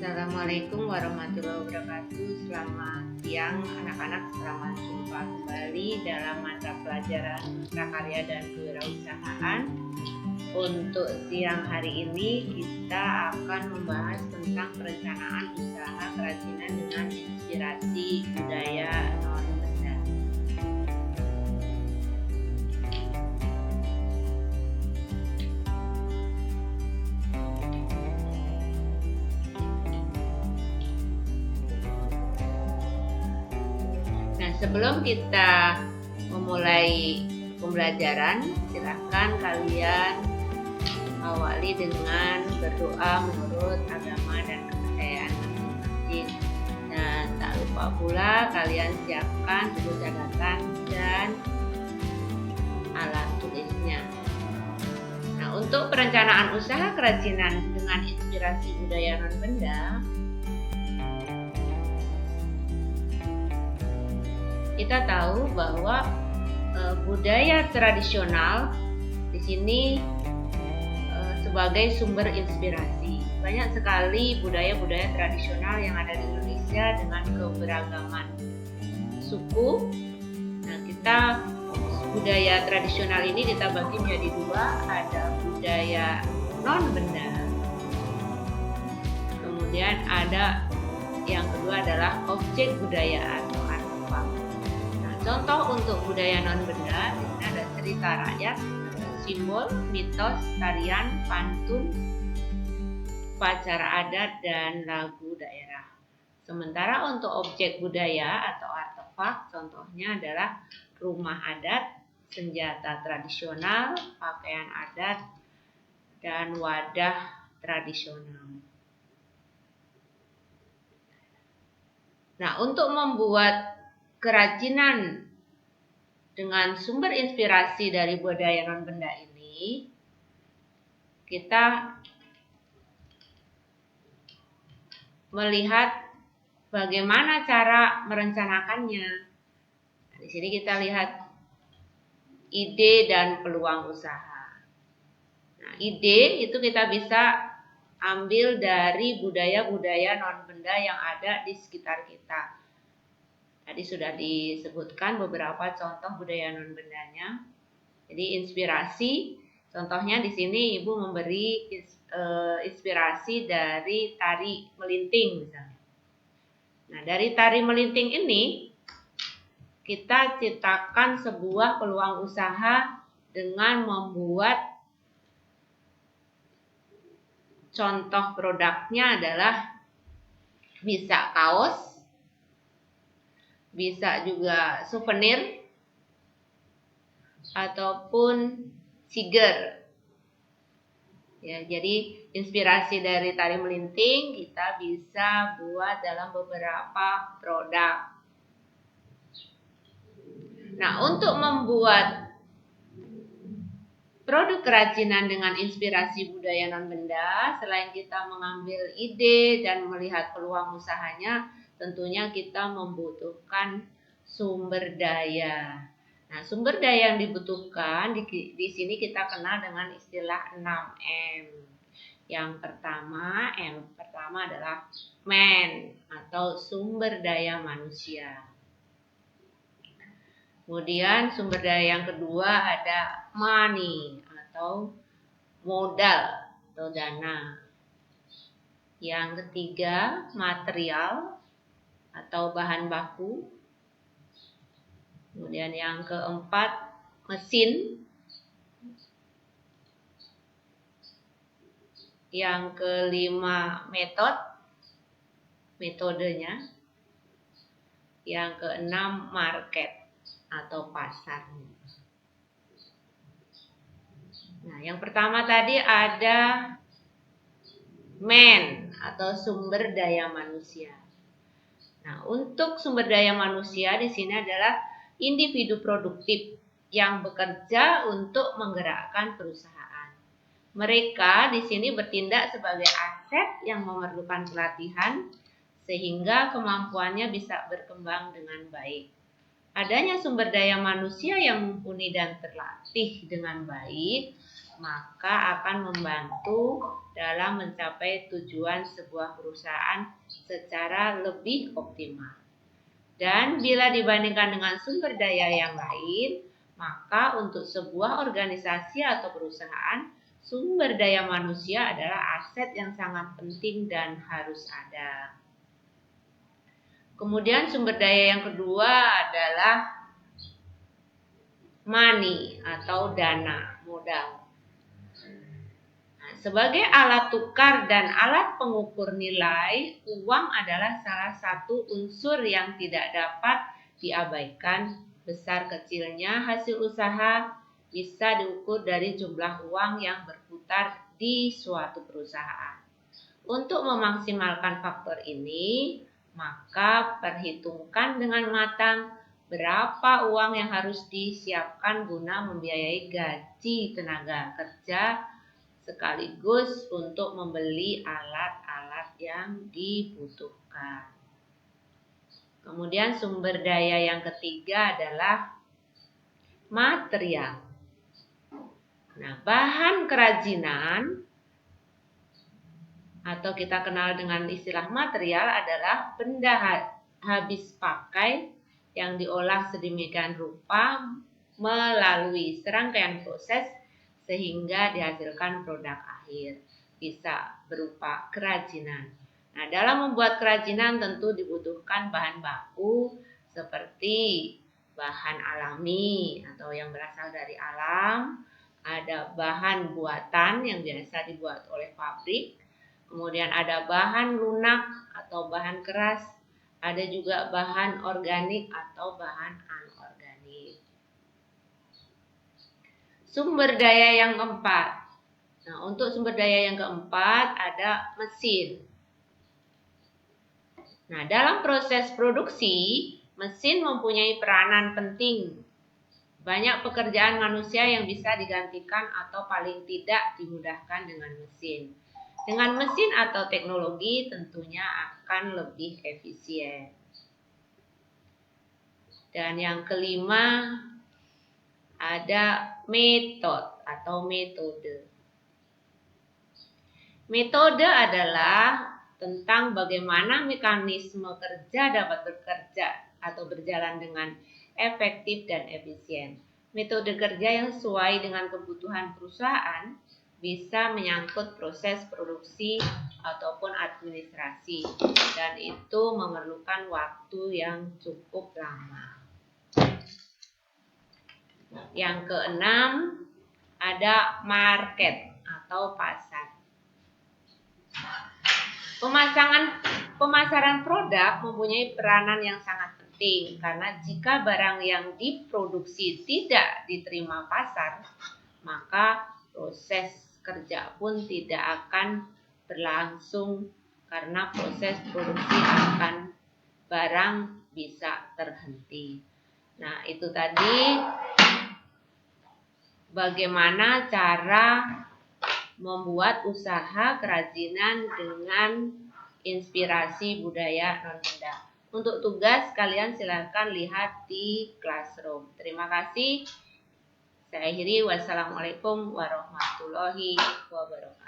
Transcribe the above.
Assalamualaikum warahmatullahi wabarakatuh. Selamat siang anak-anak, selamat jumpa kembali dalam mata pelajaran prakarya dan kewirausahaan. Untuk siang hari ini kita akan membahas tentang perencanaan usaha kerajinan dengan inspirasi budaya non-benda. Sebelum kita memulai pembelajaran, silakan kalian awali dengan berdoa menurut agama dan kepercayaan masing-masing. Dan tak lupa pula kalian siapkan buku catatan dan alat tulisnya. Nah, untuk perencanaan usaha kerajinan dengan inspirasi budaya non-benda, kita tahu bahwa budaya tradisional di sini sebagai sumber inspirasi. Banyak sekali budaya-budaya tradisional yang ada di Indonesia dengan keberagaman suku. Nah, budaya tradisional ini kita bagi menjadi dua, ada budaya non-benda. Kemudian ada yang kedua adalah objek budaya atau artefak. Contoh untuk budaya non-benda, di sini ada cerita rakyat, simbol, mitos, tarian, pantun, upacara adat, dan lagu daerah. Sementara untuk objek budaya atau artefak, contohnya adalah rumah adat, senjata tradisional, pakaian adat, dan wadah tradisional. Nah, untuk membuat kerajinan dengan sumber inspirasi dari budaya non-benda ini, kita melihat bagaimana cara merencanakannya. Di sini kita lihat ide dan peluang usaha. Nah, ide itu kita bisa ambil dari budaya-budaya non-benda yang ada di sekitar kita. Tadi sudah disebutkan beberapa contoh budaya non-bendanya. Jadi inspirasi, contohnya di sini Ibu memberi inspirasi dari tari melinting misalnya. Nah, dari tari melinting ini kita ciptakan sebuah peluang usaha dengan membuat contoh produknya adalah bisa kaos, bisa juga souvenir ataupun siger. Ya, jadi inspirasi dari tari melinting kita bisa buat dalam beberapa produk. Nah, untuk membuat produk kerajinan dengan inspirasi budaya non-benda, selain kita mengambil ide dan melihat peluang usahanya, tentunya kita membutuhkan sumber daya. Nah, sumber daya yang dibutuhkan di sini kita kenal dengan istilah 6M. Yang pertama, M pertama adalah man atau sumber daya manusia. Kemudian sumber daya yang kedua ada money atau modal atau dana. Yang ketiga, material atau bahan baku. Kemudian yang keempat, mesin. Yang kelima, metodenya. Yang keenam, market atau pasar. Nah, yang pertama tadi ada man atau sumber daya manusia. Nah, untuk sumber daya manusia di sini adalah individu produktif yang bekerja untuk menggerakkan perusahaan. Mereka di sini bertindak sebagai aset yang memerlukan pelatihan sehingga kemampuannya bisa berkembang dengan baik. Adanya sumber daya manusia yang mumpuni dan terlatih dengan baik maka akan membantu dalam mencapai tujuan sebuah perusahaan secara lebih optimal. Dan bila dibandingkan dengan sumber daya yang lain, maka untuk sebuah organisasi atau perusahaan, sumber daya manusia adalah aset yang sangat penting dan harus ada. Kemudian sumber daya yang kedua adalah money atau dana, modal. Sebagai alat tukar dan alat pengukur nilai, uang adalah salah satu unsur yang tidak dapat diabaikan. Besar kecilnya hasil usaha bisa diukur dari jumlah uang yang berputar di suatu perusahaan. Untuk memaksimalkan faktor ini, maka perhitungkan dengan matang berapa uang yang harus disiapkan guna membiayai gaji tenaga kerja sekaligus untuk membeli alat-alat yang dibutuhkan. Kemudian sumber daya yang ketiga adalah material. Nah, bahan kerajinan atau kita kenal dengan istilah material adalah benda habis pakai yang diolah sedemikian rupa melalui serangkaian proses sehingga dihasilkan produk akhir, bisa berupa kerajinan. Nah, dalam membuat kerajinan tentu dibutuhkan bahan baku seperti bahan alami atau yang berasal dari alam, ada bahan buatan yang biasa dibuat oleh pabrik, kemudian ada bahan lunak atau bahan keras, ada juga bahan organik atau bahan anorganik. Sumber daya yang keempat. Nah, untuk sumber daya yang keempat ada mesin. Nah, dalam proses produksi, mesin mempunyai peranan penting. Banyak pekerjaan manusia yang bisa digantikan atau paling tidak dimudahkan dengan mesin. Dengan mesin atau teknologi tentunya akan lebih efisien. Dan yang kelima ada metode atau metode. Metode adalah tentang bagaimana mekanisme kerja dapat bekerja atau berjalan dengan efektif dan efisien. Metode kerja yang sesuai dengan kebutuhan perusahaan bisa menyangkut proses produksi ataupun administrasi, dan itu memerlukan waktu yang cukup lama. Yang keenam ada market atau pasar. Pemasaran produk mempunyai peranan yang sangat penting karena jika barang yang diproduksi tidak diterima pasar, maka proses kerja pun tidak akan berlangsung karena proses produksi akan barang bisa terhenti. Nah, itu tadi bagaimana cara membuat usaha kerajinan dengan inspirasi budaya non-benda. Untuk tugas kalian silakan lihat di classroom. Terima kasih. Saya akhiri. Wassalamualaikum warahmatullahi wabarakatuh.